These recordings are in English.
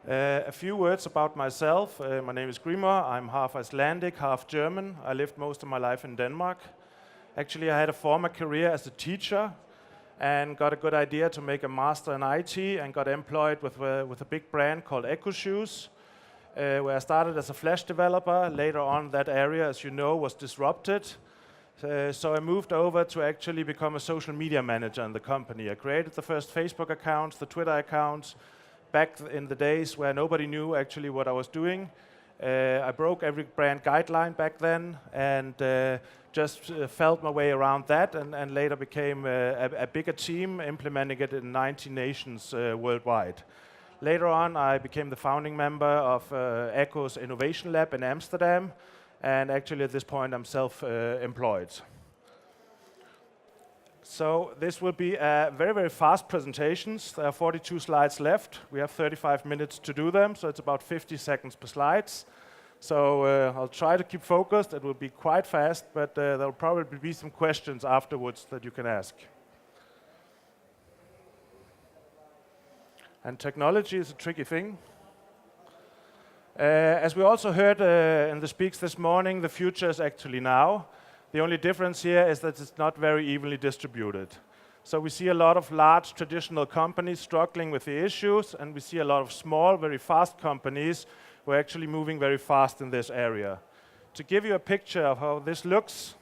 A few words about myself. My name is GRIMUR. I'm half Icelandic, half German. I lived most of my life in Denmark. Actually, I had a former career as a teacher and got a good idea to make a master in IT and got employed with a big brand called Echo Shoes, where I started as a Flash developer. Later on, that area, as you know, was disrupted. So I moved over to actually become a social media manager in the company. I created the first Facebook accounts, the Twitter accounts, back in the days where nobody knew actually what I was doing. I broke every brand guideline back then and just felt my way around that and later became a bigger team, implementing it in 90 nations worldwide. Later on, I became the founding member of Echo's Innovation Lab in Amsterdam, and actually at this point I'm self-employed. So this will be a very, very fast presentations. There are 42 slides left. We have 35 minutes to do them, so it's about 50 seconds per slides. So I'll try to keep focused. It will be quite fast, but there'll probably be some questions afterwards that you can ask. And technology is a tricky thing. As we also heard in the speaks this morning, the future is actually now. The only difference here is that it's not very evenly distributed. So we see a lot of large traditional companies struggling with the issues, and we see a lot of small, very fast companies who are actually moving very fast in this area. To give you a picture of how this looks,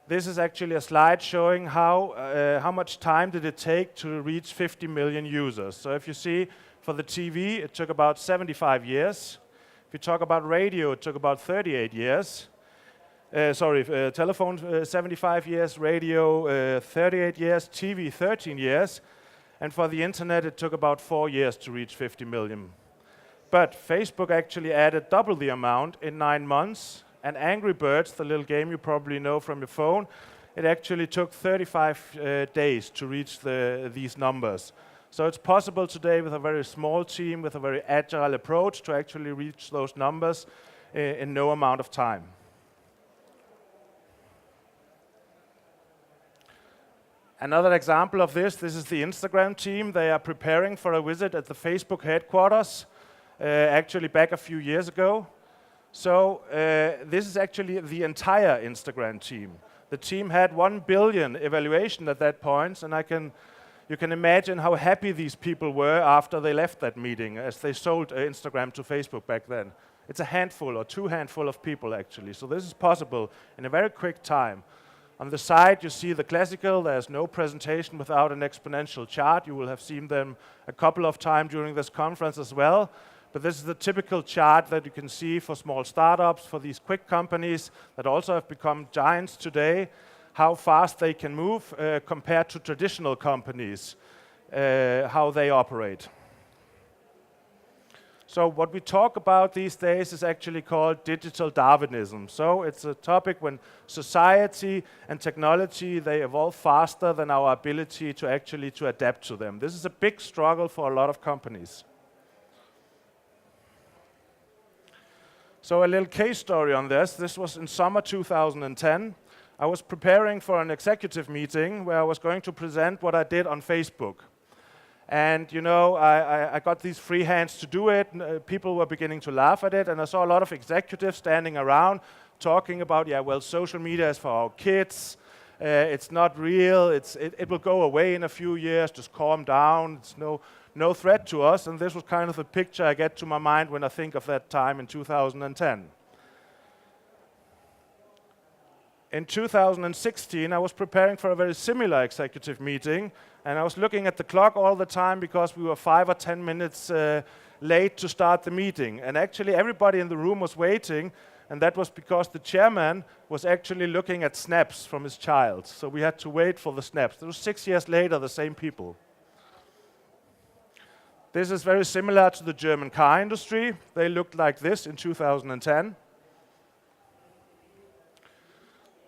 this is actually a slide showing how much time did it take to reach 50 million users. So if you see, for the TV, it took about 75 years. If you talk about radio, it took about 38 years. Telephone, 75 years, radio, 38 years, TV, 13 years. And for the internet, it took about 4 years to reach 50 million. But Facebook actually added double the amount in 9 months. And Angry Birds, the little game you probably know from your phone, it actually took 35 days to reach these numbers. So it's possible today with a very small team, with a very agile approach, to actually reach those numbers in no amount of time. Another example of this is the Instagram team. They are preparing for a visit at the Facebook headquarters, actually back a few years ago. So this is actually the entire Instagram team. The team had 1 billion evaluation at that point, and you can imagine how happy these people were after they left that meeting, as they sold Instagram to Facebook back then. It's a handful or 2 handful of people actually. So this is possible in a very quick time. On the side, you see the classical. There's no presentation without an exponential chart. You will have seen them a couple of times during this conference as well. But this is the typical chart that you can see for small startups, for these quick companies that also have become giants today, how fast they can move compared to traditional companies, how they operate. So what we talk about these days is actually called digital Darwinism. So it's a topic when society and technology, they evolve faster than our ability to actually adapt to them. This is a big struggle for a lot of companies. So a little case story on this. This was in summer 2010. I was preparing for an executive meeting where I was going to present what I did on Facebook. And you know, I got these free hands to do it. People were beginning to laugh at it, and I saw a lot of executives standing around talking about, yeah, well, social media is for our kids. It's not real. It will go away in a few years. Just calm down. It's no threat to us. And this was kind of the picture I get to my mind when I think of that time in 2010. In 2016, I was preparing for a very similar executive meeting, and I was looking at the clock all the time because we were 5 or 10 minutes late to start the meeting. And actually, everybody in the room was waiting, and that was because the chairman was actually looking at snaps from his child. So we had to wait for the snaps. It was 6 years later, the same people. This is very similar to the German car industry. They looked like this in 2010.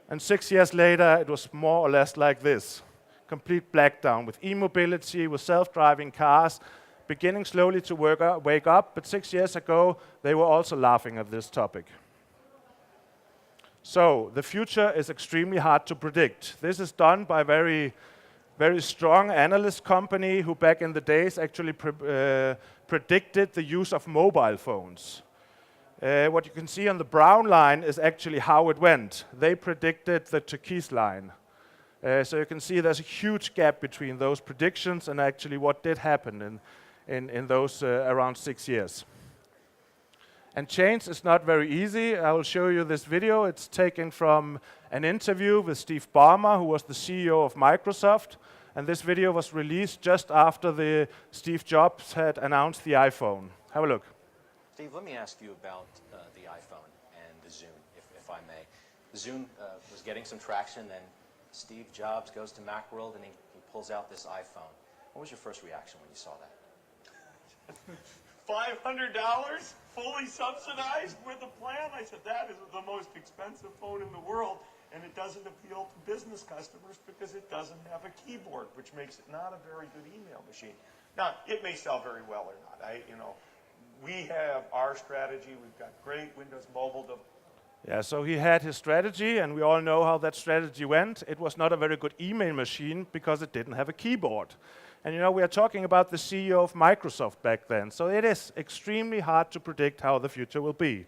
And 6 years later, it was more or less like this. Complete blackdown with e-mobility, with self-driving cars, beginning slowly to wake up. But 6 years ago, they were also laughing at this topic. So the future is extremely hard to predict. This is done by very very strong analyst company who back in the days actually predicted the use of mobile phones. What you can see on the brown line is actually how it went. They predicted the turquoise line. So you can see there's a huge gap between those predictions and actually what did happen in those around 6 years. And change is not very easy. I will show you this video. It's taken from an interview with Steve Ballmer, who was the CEO of Microsoft. And this video was released just after Steve Jobs had announced the iPhone. Have a look. Steve, let me ask you about the iPhone and the Zune, if I may. The Zune was getting some traction, then Steve Jobs goes to Macworld and he pulls out this iPhone. What was your first reaction when you saw that? $500 fully subsidized with a plan? I said, that is the most expensive phone in the world, and it doesn't appeal to business customers because it doesn't have a keyboard, which makes it not a very good email machine. Now, it may sell very well or not. We have our strategy. We've got great Windows Mobile. Yeah, so he had his strategy, and we all know how that strategy went. It was not a very good email machine because it didn't have a keyboard. And we are talking about the CEO of Microsoft back then, so it is extremely hard to predict how the future will be.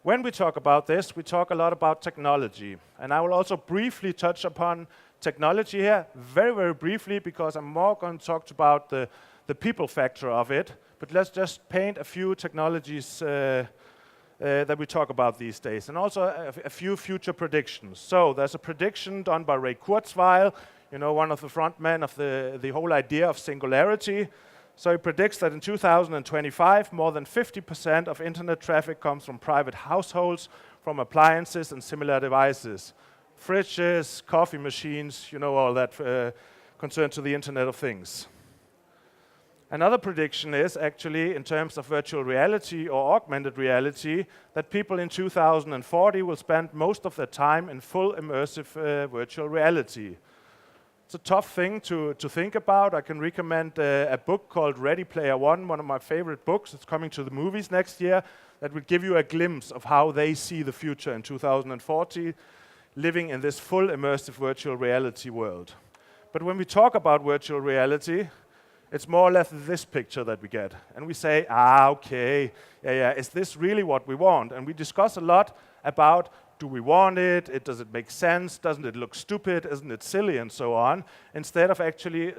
When we talk about this, we talk a lot about technology. And I will also briefly touch upon technology here, very, very briefly, because I'm more going to talk about the people factor of it. But let's just paint a few technologies that we talk about these days, and also a few future predictions. So there's a prediction done by Ray Kurzweil, one of the front men of the whole idea of singularity. So he predicts that in 2025, more than 50% of internet traffic comes from private households, from appliances and similar devices. Fridges, coffee machines, all that concerned to the Internet of Things. Another prediction is actually, in terms of virtual reality or augmented reality, that people in 2040 will spend most of their time in full immersive virtual reality. It's a tough thing to think about. I can recommend a book called Ready Player One of my favorite books. It's coming to the movies next year. That will give you a glimpse of how they see the future in 2040, living in this full immersive virtual reality world. But when we talk about virtual reality, it's more or less this picture that we get. And we say, okay, is this really what we want? And we discuss a lot about, do we want it? Does it make sense? Doesn't it look stupid? Isn't it silly? And so on, instead of actually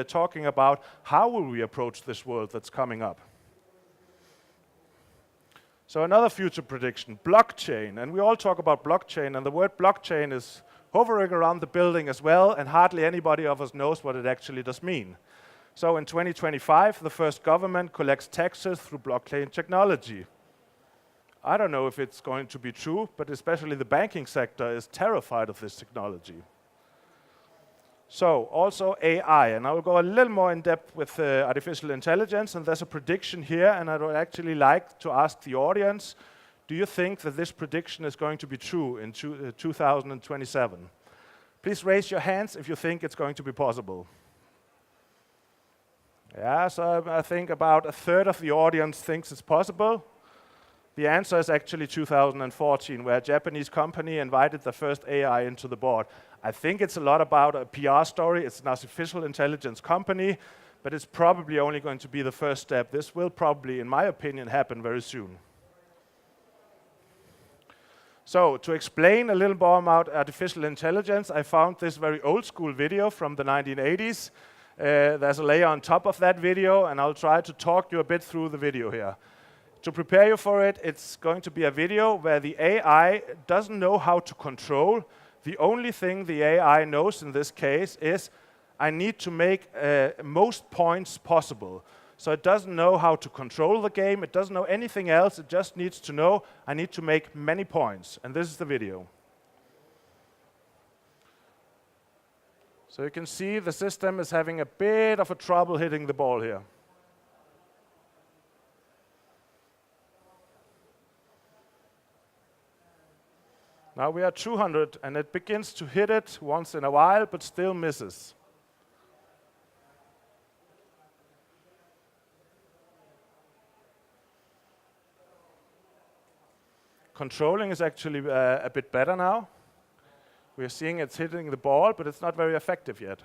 talking about how will we approach this world that's coming up. So another future prediction, blockchain. And we all talk about blockchain, and the word blockchain is hovering around the building as well, and hardly anybody of us knows what it actually does mean. So in 2025, the first government collects taxes through blockchain technology. I don't know if it's going to be true, but especially the banking sector is terrified of this technology. So also AI, and I will go a little more in depth with artificial intelligence, and there's a prediction here, and I would actually like to ask the audience, do you think that this prediction is going to be true in 2027? Please raise your hands if you think it's going to be possible. Yeah, so I think about a third of the audience thinks it's possible. The answer is actually 2014, where a Japanese company invited the first AI into the board. I think it's a lot about a PR story. It's an artificial intelligence company, but it's probably only going to be the first step. This will probably, in my opinion, happen very soon. So to explain a little more about artificial intelligence, I found this very old school video from the 1980s. There's a layer on top of that video, and I'll try to talk you a bit through the video here. To prepare you for it, it's going to be a video where the AI doesn't know how to control. The only thing the AI knows in this case is, I need to make most points possible. So it doesn't know how to control the game, it doesn't know anything else, it just needs to know, I need to make many points. And this is the video. So you can see the system is having a bit of a trouble hitting the ball here. Now we are 200, and it begins to hit it once in a while, but still misses. Controlling is actually a bit better now. We're seeing it's hitting the ball, but it's not very effective yet.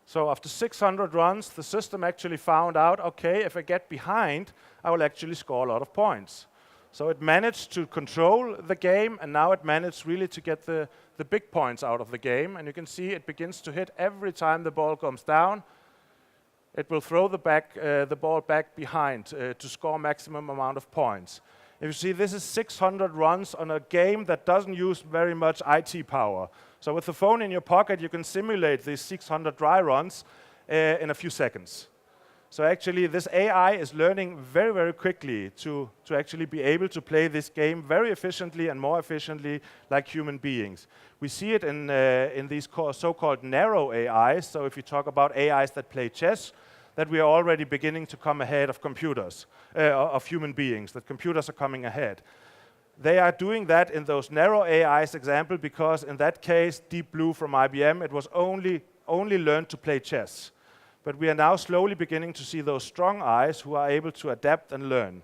So after 600 runs, the system actually found out, okay, if I get behind, I will actually score a lot of points. So it managed to control the game, and now it managed really to get the big points out of the game. And you can see it begins to hit every time the ball comes down. It will throw the ball back behind to score maximum amount of points. If you see, this is 600 runs on a game that doesn't use very much IT power. So with the phone in your pocket, you can simulate these 600 dry runs in a few seconds. So actually, this AI is learning very, very quickly to actually be able to play this game very efficiently and more efficiently like human beings. We see it in these so-called narrow AIs. So if you talk about AIs that play chess, that we are already beginning to come ahead of computers, of human beings, that computers are coming ahead. They are doing that in those narrow AIs example because in that case, Deep Blue from IBM, it was only learned to play chess. But we are now slowly beginning to see those strong eyes who are able to adapt and learn.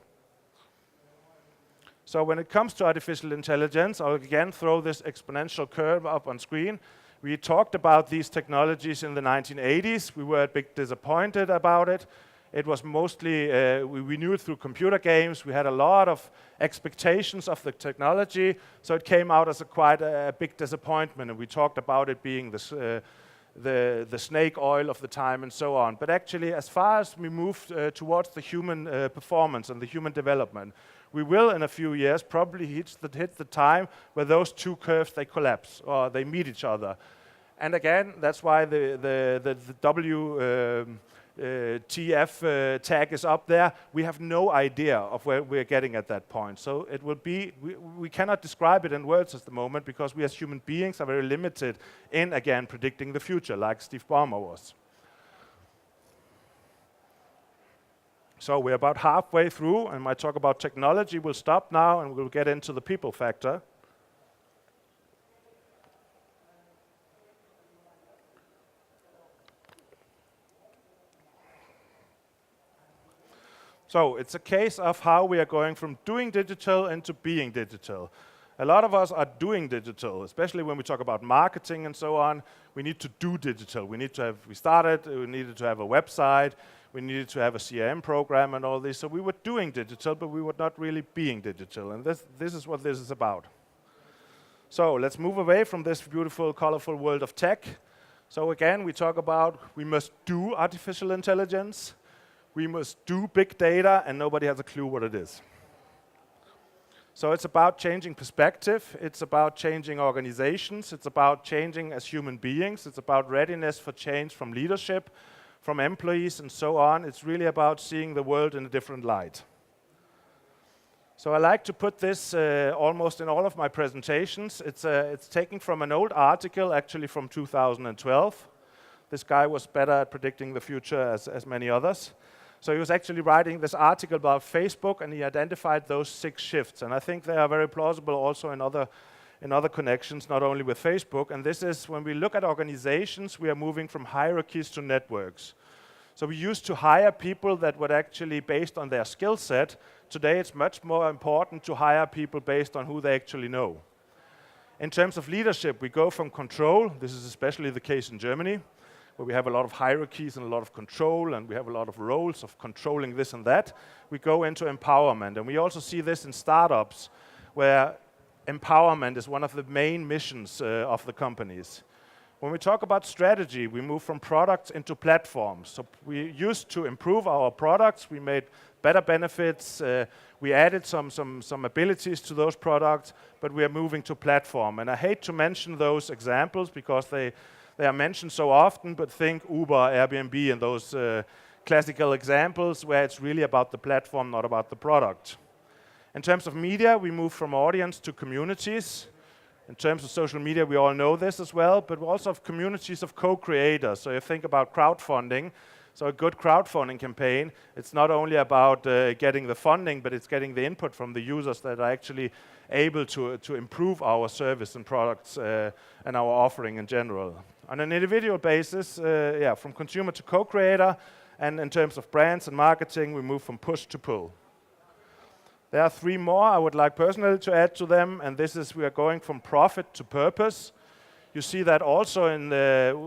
So when it comes to artificial intelligence, I'll again throw this exponential curve up on screen. We talked about these technologies in the 1980s. We were a bit disappointed about it. It was mostly, we knew it through computer games. We had a lot of expectations of the technology, so it came out as quite a big disappointment, and we talked about it being the snake oil of the time and so on. But actually, as far as we move towards the human performance and the human development, we will in a few years probably hit the time where those two curves, they collapse or they meet each other. And again, that's why the WTF tag is up there. We have no idea of where we're getting at that point. So it will be, we cannot describe it in words at the moment because we as human beings are very limited in, again, predicting the future, like Steve Ballmer was. So we're about halfway through, and my talk about technology will stop now, and we'll get into the people factor. So it's a case of how we are going from doing digital into being digital. A lot of us are doing digital, especially when we talk about marketing and so on. We need to do digital. We needed to have a website, we needed to have a CRM program and all this. So we were doing digital, but we were not really being digital. And this is what this is about. So let's move away from this beautiful, colorful world of tech. So again, we talk about we must do artificial intelligence. We must do big data, and nobody has a clue what it is. So it's about changing perspective. It's about changing organizations. It's about changing as human beings. It's about readiness for change from leadership, from employees, and so on. It's really about seeing the world in a different light. So I like to put this almost in all of my presentations. It's taken from an old article, actually from 2012. This guy was better at predicting the future as many others. So he was actually writing this article about Facebook, and he identified those 6 shifts. And I think they are very plausible also in other connections, not only with Facebook. And this is when we look at organizations, we are moving from hierarchies to networks. So we used to hire people that were actually based on their skill set. Today it's much more important to hire people based on who they actually know. In terms of leadership, we go from control. This is especially the case in Germany, where we have a lot of hierarchies and a lot of control, and we have a lot of roles of controlling this and that. We go into empowerment, and we also see this in startups, where empowerment is one of the main missions of the companies. When we talk about strategy, we move from products into platforms. So we used to improve our products, we made better benefits, we added some abilities to those products, but we are moving to platform. And I hate to mention those examples because they are mentioned so often, but think Uber, Airbnb, and those classical examples where it's really about the platform, not about the product. In terms of media, we move from audience to communities. In terms of social media, we all know this as well, but we also have communities of co-creators. So you think about crowdfunding. So a good crowdfunding campaign, it's not only about getting the funding, but it's getting the input from the users that are actually able to improve our service and products and our offering in general. On an individual basis, from consumer to co-creator, and in terms of brands and marketing, we move from push to pull. There are 3 more I would like personally to add to them, and this is we are going from profit to purpose. You see that also in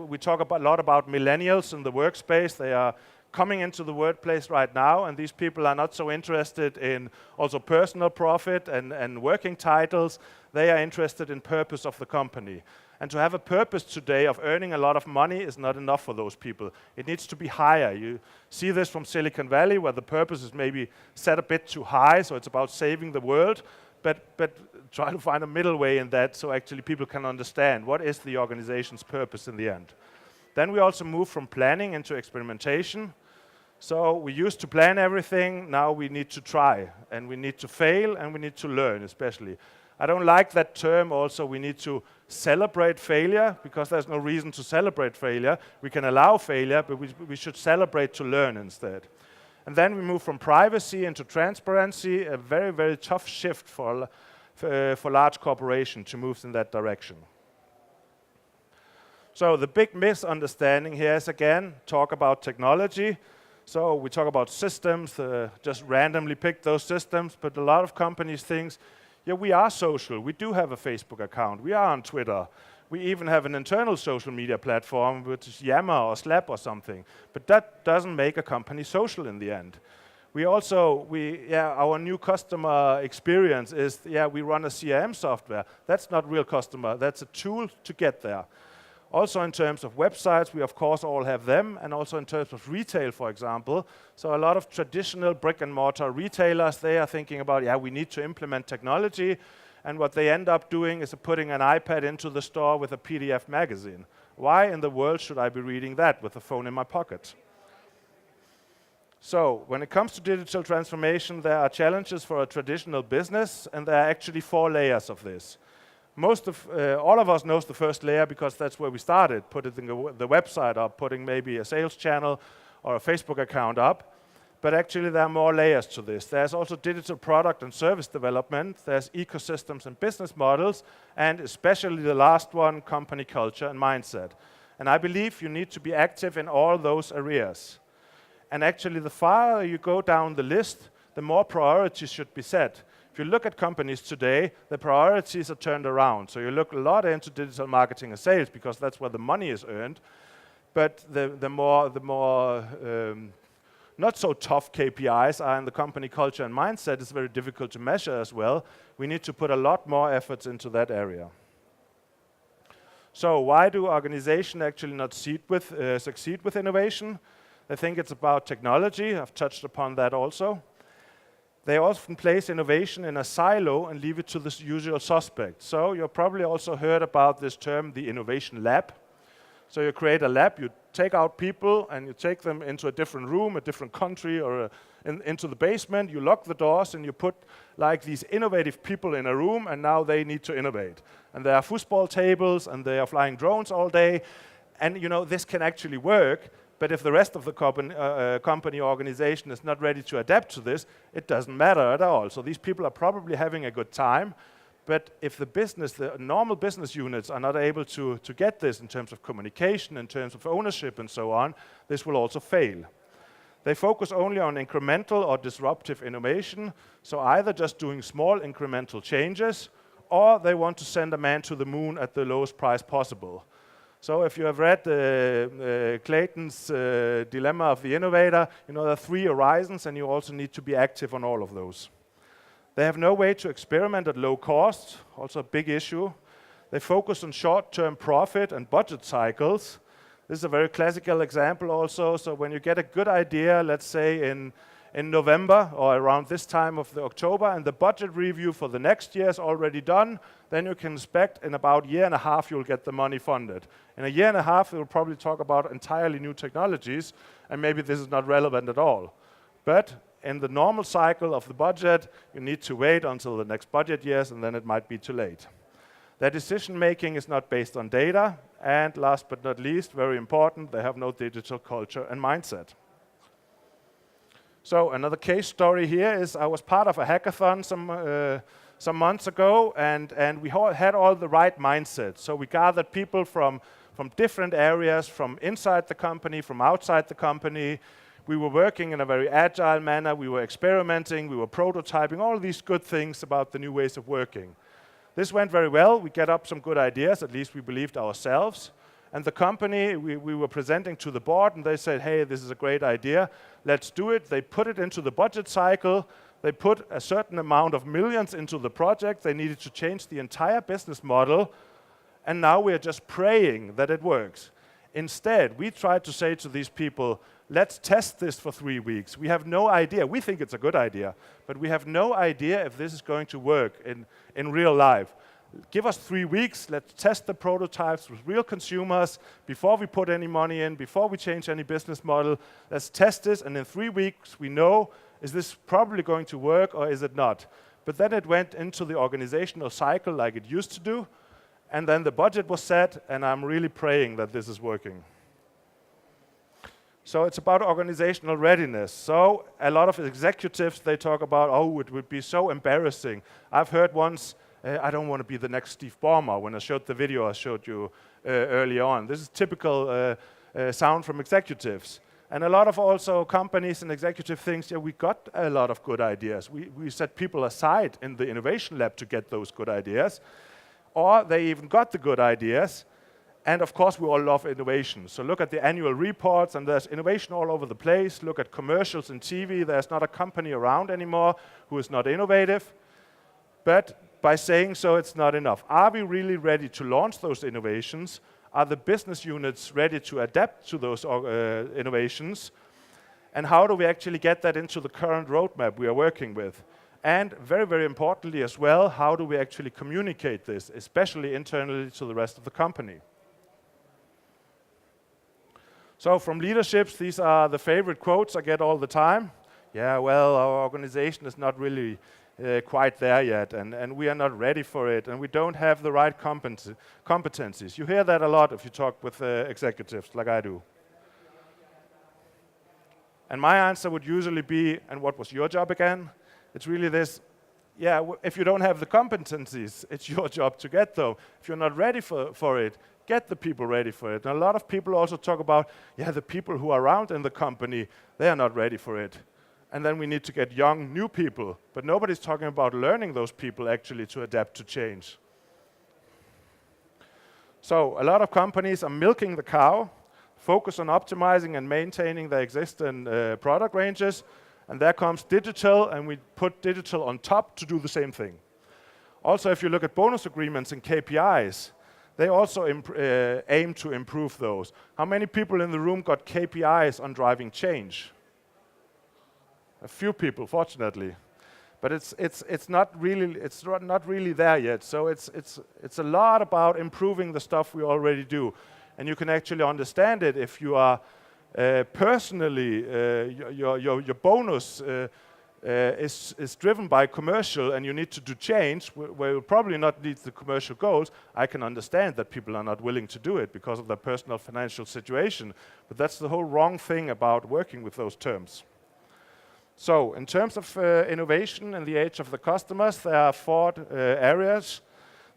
we talk a lot about millennials in the workspace. They are coming into the workplace right now, and these people are not so interested in also personal profit and working titles. They are interested in purpose of the company. And to have a purpose today of earning a lot of money is not enough for those people. It needs to be higher. You see this from Silicon Valley, where the purpose is maybe set a bit too high, so it's about saving the world, but try to find a middle way in that so actually people can understand what is the organization's purpose in the end. Then we also move from planning into experimentation. So we used to plan everything, now we need to try, and we need to fail, and we need to learn especially. I don't like that term also, we need to celebrate failure, because there's no reason to celebrate failure. We can allow failure, but we should celebrate to learn instead. And then we move from privacy into transparency, a very, very tough shift for large corporations to move in that direction. So the big misunderstanding here is, again, talk about technology. So we talk about systems, just randomly pick those systems, but a lot of companies think, yeah, we are social. We do have a Facebook account. We are on Twitter. We even have an internal social media platform, which is Yammer or Slap or something. But that doesn't make a company social in the end. We also, our new customer experience is, we run a CRM software. That's not real customer. That's a tool to get there. Also in terms of websites, we of course all have them, and also in terms of retail, for example. So a lot of traditional brick and mortar retailers, they are thinking about, we need to implement technology, and what they end up doing is putting an iPad into the store with a PDF magazine. Why in the world should I be reading that with a phone in my pocket? So when it comes to digital transformation, there are challenges for a traditional business, and there are actually 4 layers of this. All of us knows the first layer because that's where we started, putting the website up, putting maybe a sales channel or a Facebook account up. But actually there are more layers to this. There's also digital product and service development, there's ecosystems and business models, and especially the last one, company culture and mindset. And I believe you need to be active in all those areas. And actually the farther you go down the list, the more priorities should be set. If you look at companies today, the priorities are turned around. So you look a lot into digital marketing and sales because that's where the money is earned. But the more not so tough KPIs are in the company culture and mindset. It's very difficult to measure as well. We need to put a lot more efforts into that area. So why do organizations actually not succeed with innovation? They think it's about technology. I've touched upon that also. They often place innovation in a silo and leave it to the usual suspects. So you've probably also heard about this term, the innovation lab. So you create a lab, you take out people and you take them into a different room, a different country, or into the basement. You lock the doors and you put like these innovative people in a room, and now they need to innovate. And there are foosball tables and they are flying drones all day. And you know, this can actually work. But if the rest of the company organization is not ready to adapt to this, it doesn't matter at all. So these people are probably having a good time. But if the normal business units are not able to get this in terms of communication, in terms of ownership and so on, this will also fail. They focus only on incremental or disruptive innovation. So either just doing small incremental changes, or they want to send a man to the moon at the lowest price possible. So if you have read Clayton's Dilemma of the Innovator, you know there are 3 horizons and you also need to be active on all of those. They have no way to experiment at low cost, also a big issue. They focus on short-term profit and budget cycles. This is a very classical example also. So when you get a good idea, let's say in November or around this time of October, and the budget review for the next year is already done, then you can expect in about a year and a half you'll get the money funded. In a year and a half, we'll probably talk about entirely new technologies, and maybe this is not relevant at all. But in the normal cycle of the budget, you need to wait until the next budget years, and then it might be too late. Their decision-making is not based on data, and last but not least, very important, they have no digital culture and mindset. So another case story here is I was part of a hackathon some months ago, and we had all the right mindsets. So we gathered people from different areas, from inside the company, from outside the company. We were working in a very agile manner. We were experimenting. We were prototyping, all these good things about the new ways of working. This went very well. We get up some good ideas, at least we believed ourselves. And the company, we were presenting to the board, and they said, hey, this is a great idea. Let's do it. They put it into the budget cycle. They put a certain amount of millions into the project. They needed to change the entire business model. And now we are just praying that it works. Instead, we tried to say to these people, let's test this for 3 weeks. We have no idea. We think it's a good idea, but we have no idea if this is going to work in real life. Give us 3 weeks. Let's test the prototypes with real consumers before we put any money in, before we change any business model. Let's test this, and in 3 weeks we know, is this probably going to work or is it not? But then it went into the organizational cycle like it used to do, and then the budget was set, and I'm really praying that this is working. So it's about organizational readiness. So a lot of executives, they talk about, oh, it would be so embarrassing. I've heard once, I don't want to be the next Steve Ballmer, when I showed the video I showed you earlier on. This is typical sound from executives. And a lot of also companies and executive things, yeah, we got a lot of good ideas. We set people aside in the innovation lab to get those good ideas. Or they even got the good ideas. And of course, we all love innovation. So look at the annual reports, and there's innovation all over the place. Look at commercials and TV. There's not a company around anymore who is not innovative. But by saying so, it's not enough. Are we really ready to launch those innovations? Are the business units ready to adapt to those innovations? And how do we actually get that into the current roadmap we are working with? And very, very importantly as well, how do we actually communicate this, especially internally to the rest of the company? So from leaderships, these are the favorite quotes I get all the time. Yeah, well, our organization is not really quite there yet, and we are not ready for it, and we don't have the right competencies. You hear that a lot if you talk with executives, like I do. And my answer would usually be, and what was your job again? It's really this, yeah, if you don't have the competencies, it's your job to get them. If you're not ready for it, get the people ready for it. And a lot of people also talk about, yeah, the people who are around in the company, they are not ready for it. And then we need to get young, new people. But nobody's talking about learning those people actually to adapt to change. So a lot of companies are milking the cow, focus on optimizing and maintaining their existing product ranges. And there comes digital, and we put digital on top to do the same thing. Also, if you look at bonus agreements and KPIs, they also aim to improve those. How many people in the room got KPIs on driving change? A few people, fortunately. But it's not really there yet. So it's a lot about improving the stuff we already do. And you can actually understand it if you are personally, your bonus is driven by commercial, and you need to do change where you probably not need the commercial goals. I can understand that people are not willing to do it because of their personal financial situation, but that's the whole wrong thing about working with those terms. So in terms of innovation in the age of the customers, there are 4 areas: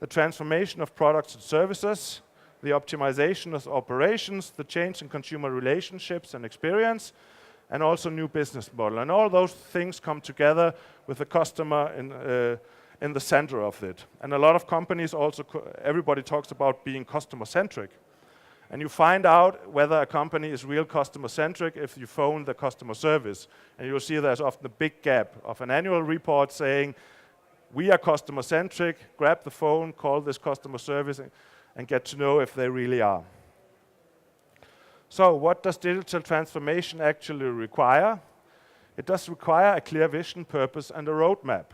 the transformation of products and services, the optimization of operations, the change in consumer relationships and experience, and also new business model. And all those things come together with the customer in the center of it. And a lot of companies also, everybody talks about being customer-centric. And you find out whether a company is real customer-centric if you phone the customer service. And you'll see there's often a big gap of an annual report saying, we are customer-centric, grab the phone, call this customer service, and get to know if they really are. So what does digital transformation actually require? It does require a clear vision, purpose, and a roadmap.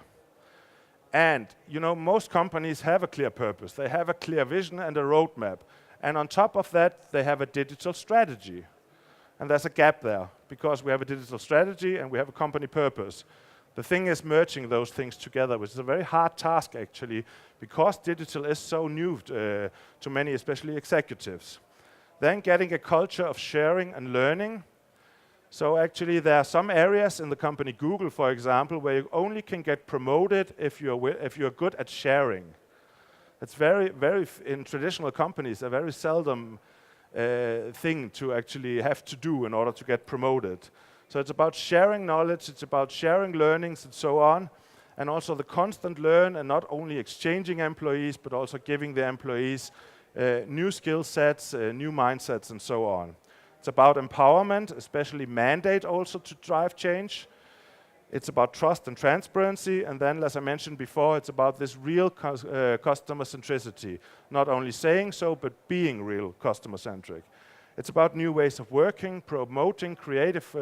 And, you know, most companies have a clear purpose. They have a clear vision and a roadmap. And on top of that, they have a digital strategy. And there's a gap there, because we have a digital strategy and we have a company purpose. The thing is merging those things together, which is a very hard task, actually, because digital is so new to many, especially executives. Then getting a culture of sharing and learning. So actually, there are some areas in the company, Google, for example, where you only can get promoted if you're good at sharing. It's very, in traditional companies, a very seldom thing to actually have to do in order to get promoted. So it's about sharing knowledge, it's about sharing learnings and so on. and also the constant learn and not only exchanging employees, but also giving the employees new skill sets, new mindsets, and so on. It's about empowerment, especially mandate also to drive change. It's about trust and transparency, and then, as I mentioned before, it's about this real customer centricity. Not only saying so, but being real customer centric. It's about new ways of working, promoting creative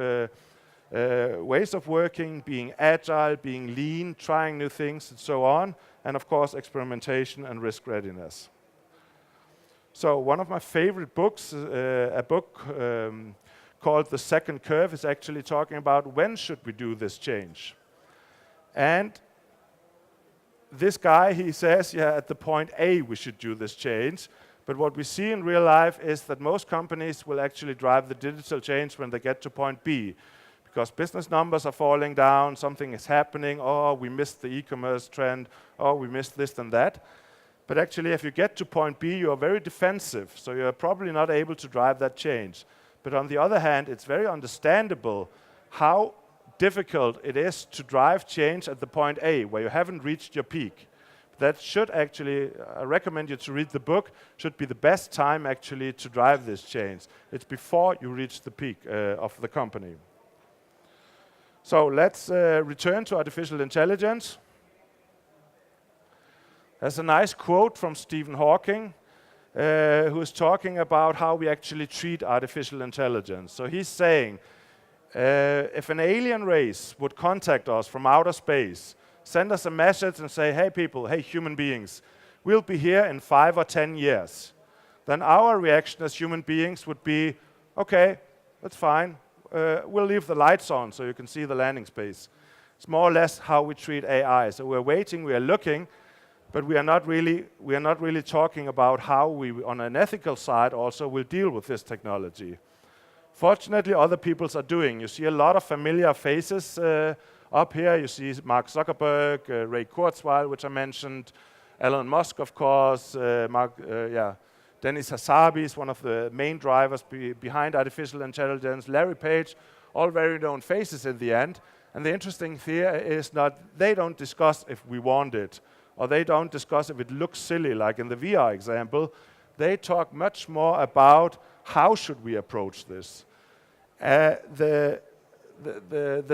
ways of working, being agile, being lean, trying new things, and so on, and of course, experimentation and risk readiness. So one of my favorite books, a book called The Second Curve, is actually talking about when should we do this change. And this guy, he says, yeah, at the point A we should do this change, but what we see in real life is that most companies will actually drive the digital change when they get to point B, because business numbers are falling down, something is happening, oh, we missed the e-commerce trend, oh, we missed this and that. But actually, if you get to point B, you are very defensive, so you're probably not able to drive that change. But on the other hand, it's very understandable how difficult it is to drive change at the point A, where you haven't reached your peak. That should actually, I recommend you to read the book, should be the best time actually to drive this change. It's before you reach the peak of the company. So let's return to artificial intelligence. There's a nice quote from Stephen Hawking, who is talking about how we actually treat artificial intelligence. So he's saying, if an alien race would contact us from outer space, send us a message and say, hey people, hey human beings, we'll be here in 5 or 10 years, then our reaction as human beings would be, okay, that's fine, we'll leave the lights on so you can see the landing space. It's more or less how we treat AI. So we're waiting, we are looking, but we are not really talking about how we, on an ethical side, also will deal with this technology. Fortunately, other peoples are doing. You see a lot of familiar faces up here. You see Mark Zuckerberg, Ray Kurzweil, which I mentioned, Elon Musk, of course, Dennis Hasabi is one of the main drivers behind artificial intelligence, Larry Page, all very known faces in the end. And the interesting thing is that they don't discuss if we want it, or they don't discuss if it looks silly, like in the VR example. They talk much more about how should we approach this. The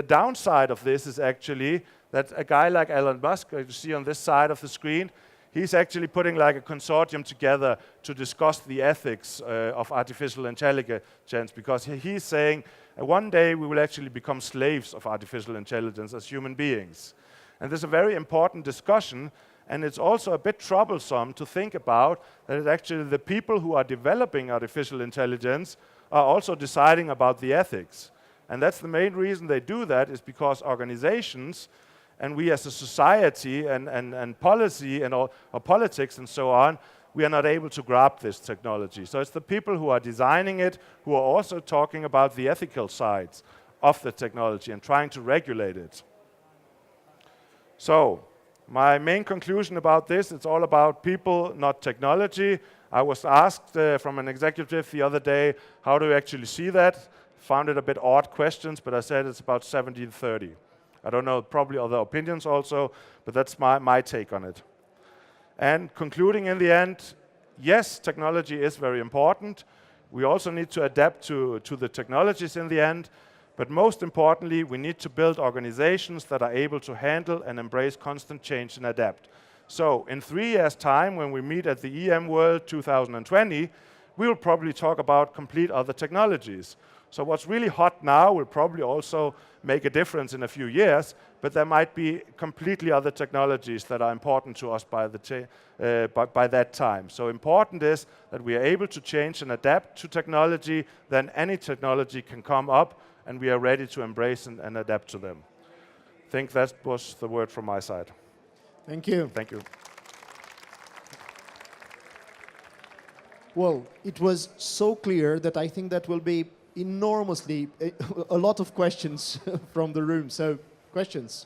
downside of this is actually that a guy like Elon Musk, you see on this side of the screen, he's actually putting like a consortium together to discuss the ethics of artificial intelligence, because he's saying one day we will actually become slaves of artificial intelligence as human beings. And there's a very important discussion. And it's also a bit troublesome to think about that it's actually the people who are developing artificial intelligence are also deciding about the ethics. And that's the main reason they do that, is because organizations and we as a society and policy and or politics and so on, we are not able to grab this technology. So it's the people who are designing it who are also talking about the ethical sides of the technology and trying to regulate it. So my main conclusion about this, it's all about people, not technology. I was asked from an executive the other day, how do you actually see that? Found it a bit odd questions, but I said it's about 70-30. I don't know, probably other opinions also, but that's my take on it. And concluding in the end, yes, technology is very important. We also need to adapt to the technologies in the end. But most importantly, we need to build organizations that are able to handle and embrace constant change and adapt. So in 3 years' time, when we meet at the IMWorld 2020, we'll probably talk about complete other technologies. So what's really hot now will probably also make a difference in a few years, but there might be completely other technologies that are important to us by that time. So important is that we are able to change and adapt to technology, then any technology can come up, and we are ready to embrace and adapt to them. I think that was the word from my side. Thank you. Thank you. Well, it was so clear that I think that will be enormously, a lot of questions from the room. So, questions?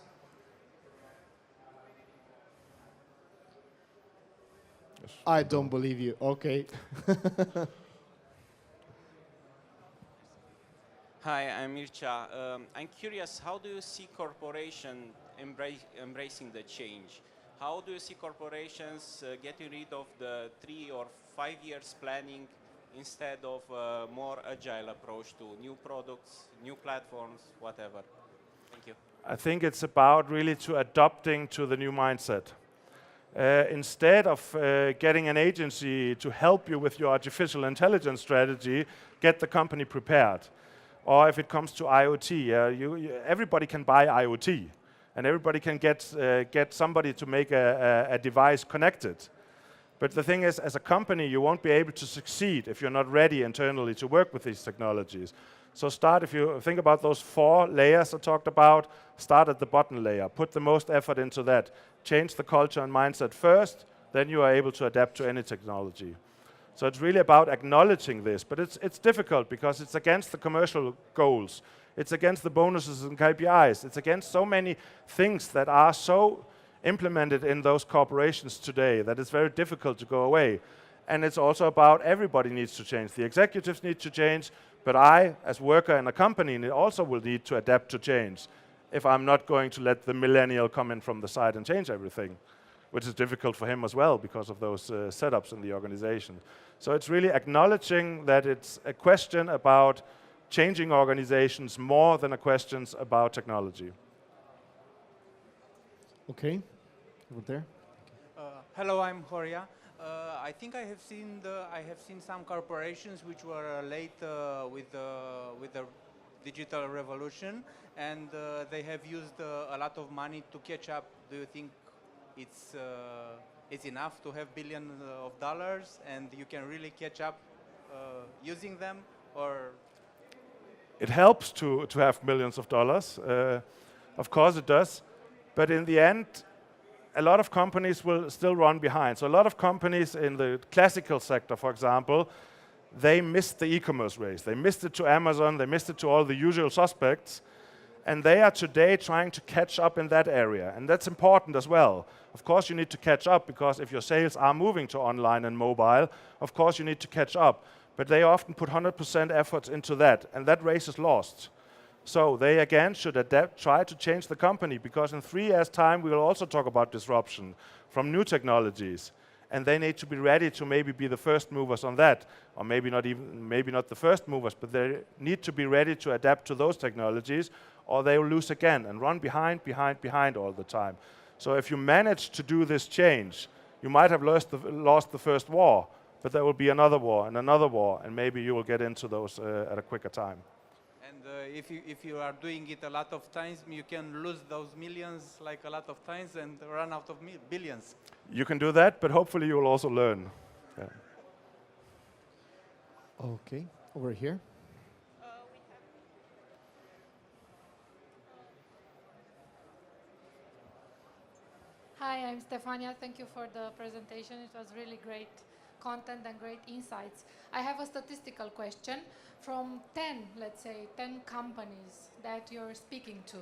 Yes. I don't believe you. Okay. Hi, I'm Mircea. I'm curious, how do you see corporation embracing the change. How do you see corporations getting rid of the 3 or 5 years planning instead of a more agile approach to new products, new platforms, whatever? Thank you. I think it's about really to adapting to the new mindset. Instead of getting an agency to help you with your artificial intelligence strategy, get the company prepared. Or if it comes to IoT, everybody can buy IoT, and everybody can get somebody to make a device connected. But the thing is, as a company, you won't be able to succeed if you're not ready internally to work with these technologies. So start, if you think about those 4 layers I talked about, start at the bottom layer. Put the most effort into that. Change the culture and mindset first, then you are able to adapt to any technology. So it's really about acknowledging this, but it's difficult because it's against the commercial goals. It's against the bonuses and KPIs. It's against so many things that are so implemented in those corporations today that it's very difficult to go away. And it's also about everybody needs to change. The executives need to change, but I, as worker in a company, also will need to adapt to change if I'm not going to let the millennial come in from the side and change everything, which is difficult for him as well because of those setups in the organization. So it's really acknowledging that it's a question about changing organizations more than a question about technology. Okay, over there. Hello, I'm Horia. I think I have seen some corporations which were late with the digital revolution, and they have used a lot of money to catch up. Do you think it's enough to have billions of dollars, and you can really catch up using them, or? It helps to have millions of dollars. Of course it does. But in the end, a lot of companies will still run behind. So a lot of companies in the classical sector, for example, they missed the e-commerce race. They missed it to Amazon, they missed it to all the usual suspects, and they are today trying to catch up in that area. And that's important as well. Of course you need to catch up, because if your sales are moving to online and mobile, of course you need to catch up. But they often put 100% effort into that, and that race is lost. So they again should adapt, try to change the company, because in 3 years' time we will also talk about disruption from new technologies. And they need to be ready to maybe be the first movers on that, or maybe not the first movers, but they need to be ready to adapt to those technologies, or they will lose again and run behind all the time. So if you manage to do this change, you might have lost the first war, but there will be another war, and maybe you will get into those at a quicker time. And if you are doing it a lot of times, you can lose those millions like a lot of times and run out of billions. You can do that, but hopefully you will also learn. Yeah. Okay, over here. Hi, I'm Stefania. Thank you for the presentation. It was really great content and great insights. I have a statistical question. From 10, let's say, 10 companies that you're speaking to,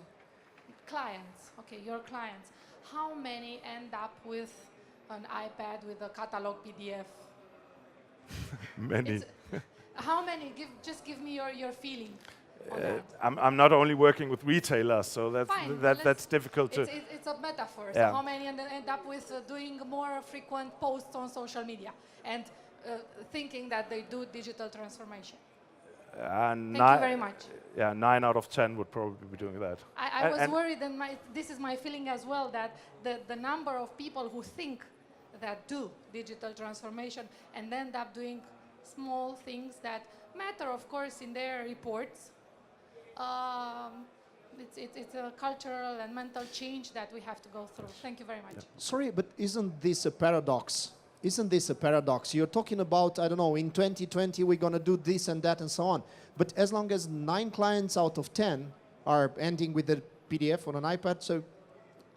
clients, okay, your clients, how many end up with an iPad with a catalog PDF? Many. How many? Just give me your feeling on that. I'm not only working with retailers, so that's difficult to... It's a metaphor. Yeah. So how many end up with doing more frequent posts on social media and thinking that they do digital transformation? Thank you very much. Yeah, 9 out of 10 would probably be doing that. I was worried, and this is my feeling as well, that the number of people who think that do digital transformation and end up doing small things that matter, of course, in their reports. It's a cultural and mental change that we have to go through. Thank you very much. Yeah. Sorry, but isn't this a paradox? Isn't this a paradox? You're talking about, I don't know, in 2020 we're going to do this and that and so on. But as long as 9 clients out of 10 are ending with the PDF on an iPad, so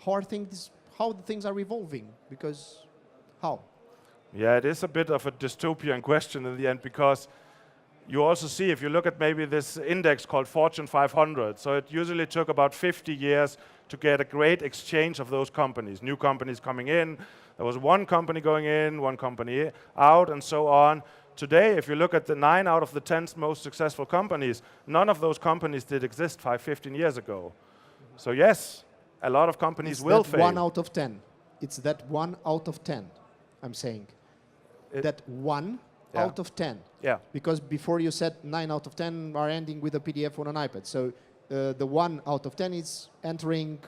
how the things are evolving? Because how? Yeah, it is a bit of a dystopian question in the end, because you also see, if you look at maybe this index called Fortune 500, so it usually took about 50 years to get a great exchange of those companies, new companies coming in. There was one company going in, one company out, and so on. Today, if you look at the 9 out of the 10 most successful companies, none of those companies did exist 15 years ago. So yes, a lot of companies It's will that fail. 1 out of 10. It's that 1 out of 10, I'm saying. That 1 out of 10. Yeah. Because before you said 9 out of 10 are ending with a PDF on an iPad. So the 1 out of 10 is entering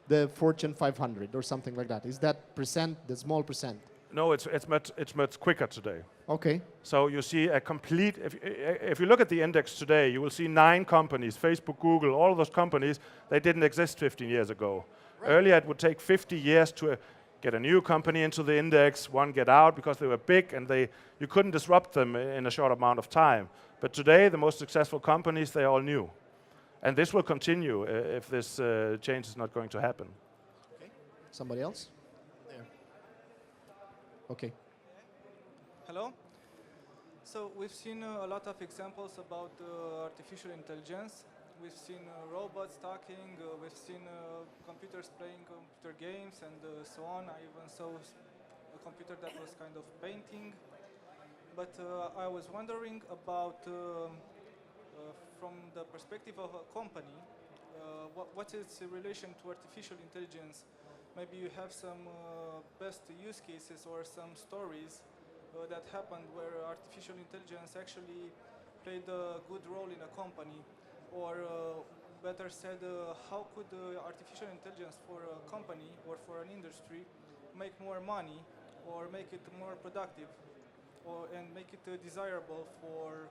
the Fortune 500 or something like that. Is that percent, the small percent? No, it's much quicker today. Okay. So you see a complete, if you look at the index today, you will see 9 companies, Facebook, Google, all of those companies, they didn't exist 15 years ago. Right. Earlier it would take 50 years to get a new company into the index, one get out because they were big and you couldn't disrupt them in a short amount of time. But today the most successful companies, they're all new. And this will continue if this change is not going to happen. Okay. Somebody else? There. Okay. Hello. So we've seen a lot of examples about artificial intelligence. We've seen robots talking, we've seen computers playing computer games and so on. I even saw a computer that was kind of painting. But I was wondering about, from the perspective of a company, what is the relation to artificial intelligence? Maybe you have some best use cases or some stories that happened where artificial intelligence actually played a good role in a company, or better said, how could artificial intelligence for a company or for an industry make more money or make it more productive and make it desirable for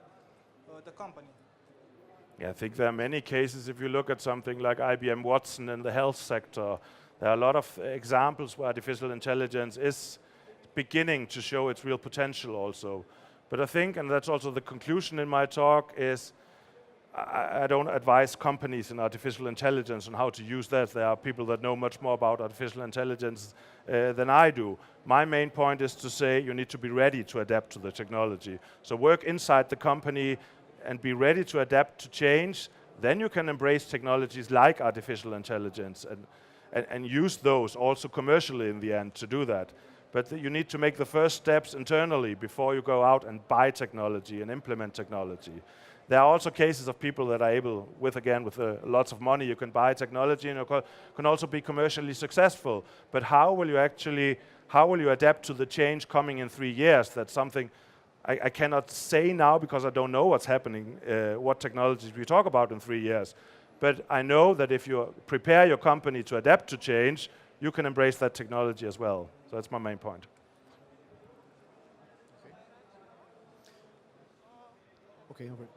the company? Yeah, I think there are many cases. If you look at something like IBM Watson in the health sector, there are a lot of examples where artificial intelligence is beginning to show its real potential also. But I think, and that's also the conclusion in my talk, is I don't advise companies in artificial intelligence on how to use that. There are people that know much more about artificial intelligence than I do. My main point is to say you need to be ready to adapt to the technology. So work inside the company and be ready to adapt to change. Then you can embrace technologies like artificial intelligence and use those also commercially in the end to do that. But you need to make the first steps internally before you go out and buy technology and implement technology. There are also cases of people that are able, with lots of money, you can buy technology and you can also be commercially successful. But how will you adapt to the change coming in 3 years? That's something I cannot say now because I don't know what's happening, what technologies we talk about in 3 years. But I know that if you prepare your company to adapt to change, you can embrace that technology as well. So that's my main point. Okay, over.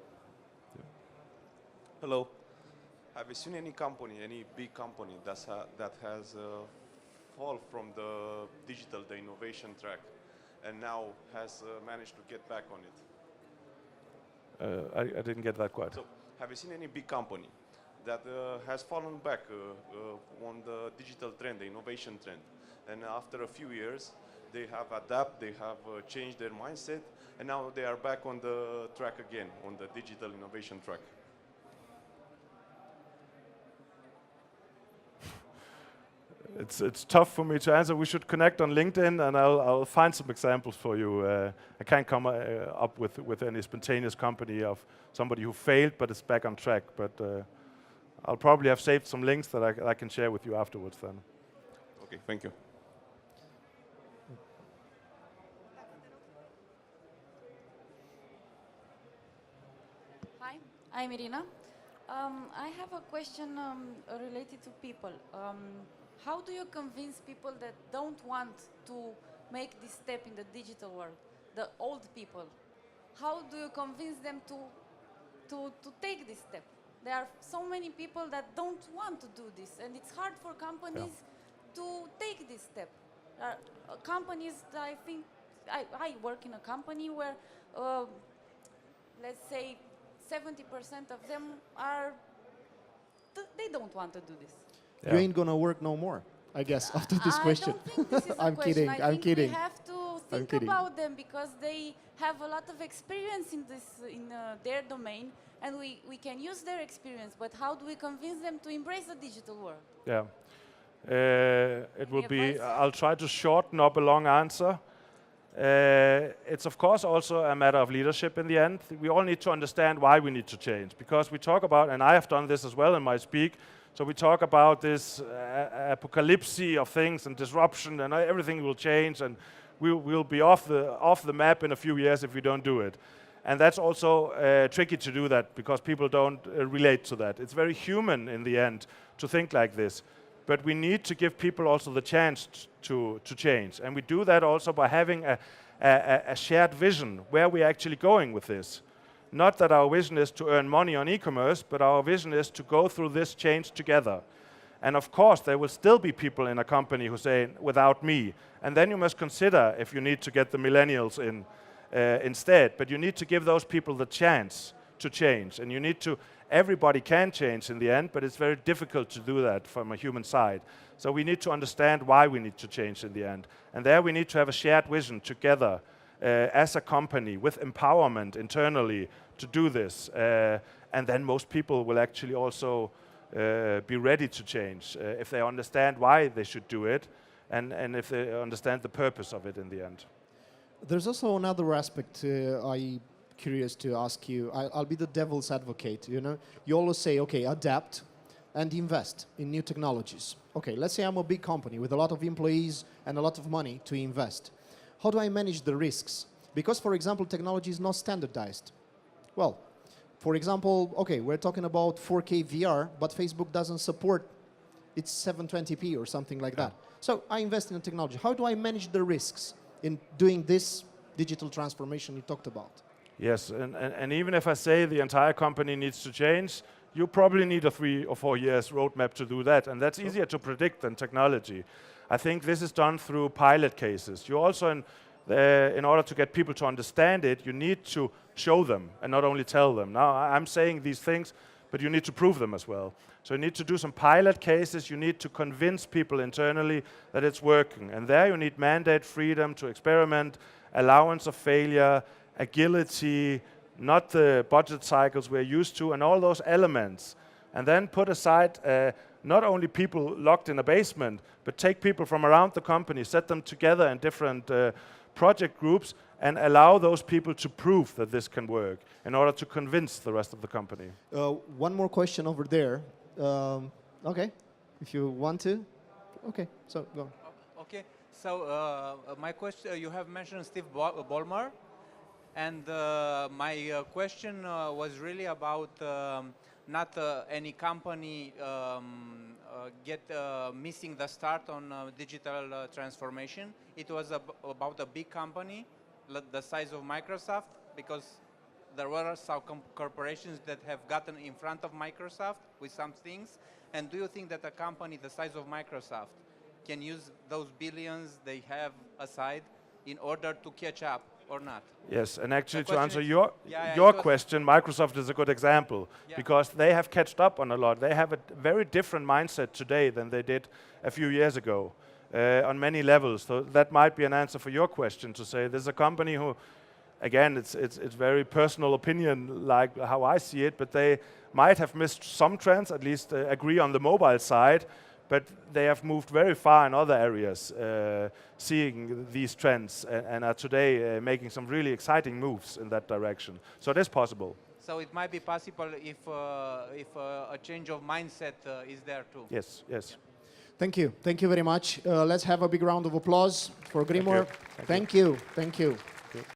Hello. Have you seen any company, any big company that has fall from the digital, the innovation track, and now has managed to get back on it? I didn't get that quite. So, have you seen any big company that has fallen back on the digital trend, the innovation trend, and after a few years, they have adapted, they have changed their mindset, and now they are back on the track again, on the digital innovation track? It's tough for me to answer. We should connect on LinkedIn, and I'll find some examples for you. I can't come up with any spontaneous company of somebody who failed but is back on track. But I'll probably have saved some links that I can share with you afterwards then. Okay, thank you. Hi, I'm Irina. I have a question related to people. How do you convince people that don't want to make this step in the digital world, the old people? How do you convince them to take this step? There are so many people that don't want to do this, and it's hard for companies to take this step. Companies, I think, I work in a company where, let's say, 70% of them they don't want to do this. Yeah. You ain't gonna work no more, I guess, after this question. I don't think this is a I'm question. kidding. I'm kidding. We have to think about them because they have a lot of experience in this, in their domain, and we can use their experience. But how do we convince them to embrace the digital world? Yeah, it will be. I'll try to shorten up a long answer. It's of course also a matter of leadership in the end. We all need to understand why we need to change, because we talk about, and I have done this as well in my speak, So we talk about this apocalypse of things and disruption, and everything will change, and we'll be off the map in a few years if we don't do it. And that's also tricky to do that because people don't relate to that. It's very human in the end to think like this. But we need to give people also the chance to change. And we do that also by having a shared vision where we're actually going with this. Not that our vision is to earn money on e-commerce, but our vision is to go through this change together. And of course, there will still be people in a company who say, without me. And then you must consider if you need to get the millennials in instead. But you need to give those people the chance to change. And you need to, everybody can change in the end, but it's very difficult to do that from a human side. So we need to understand why we need to change in the end. And there we need to have a shared vision together as a company with empowerment internally to do this. And then most people will actually also be ready to change if they understand why they should do it and if they understand the purpose of it in the end. There's also another aspect I'm curious to ask you. I'll be the devil's advocate, you know. You always say, okay, adapt and invest in new technologies. Okay, let's say I'm a big company with a lot of employees and a lot of money to invest. How do I manage the risks? Because, for example, technology is not standardized. Well, for example, okay, we're talking about 4K VR, but Facebook doesn't support it's 720p or something like that. So I invest in technology. How do I manage the risks in doing this digital transformation you talked about? Yes, and even if I say the entire company needs to change, you probably need a 3 or 4 years roadmap to do that, and that's easier to predict than technology. I think this is done through pilot cases. You also, in order to get people to understand it, you need to show them and not only tell them. Now, I'm saying these things, but you need to prove them as well. So you need to do some pilot cases. You need to convince people internally that it's working. And there you need mandate freedom to experiment, allowance of failure, agility, not the budget cycles we're used to, and all those elements. And then put aside not only people locked in a basement, but take people from around the company, set them together in different project groups, and allow those people to prove that this can work in order to convince the rest of the company. One more question over there. Okay, if you want to. Okay, so go. Okay, so my question, you have mentioned Steve Ballmer, and my question was really about not any company missing the start on digital transformation. It was about a big company, the size of Microsoft, because there were some corporations that have gotten in front of Microsoft with some things. And do you think that a company the size of Microsoft can use those billions they have aside in order to catch up or not? Yes, and actually to answer your question, Microsoft is a good example because they have catched up on a lot. They have a very different mindset today than they did a few years ago on many levels. So that might be an answer for your question to say there's a company who, again, it's very personal opinion like how I see it, but they might have missed some trends, at least agree on the mobile side, but they have moved very far in other areas, seeing these trends, and are today making some really exciting moves in that direction. So it is possible. So it might be possible if a change of mindset is there too. Yes, yes. Thank you. Thank you very much. Let's have a big round of applause for GRIMUR. Thank you. Thank you. Thank you.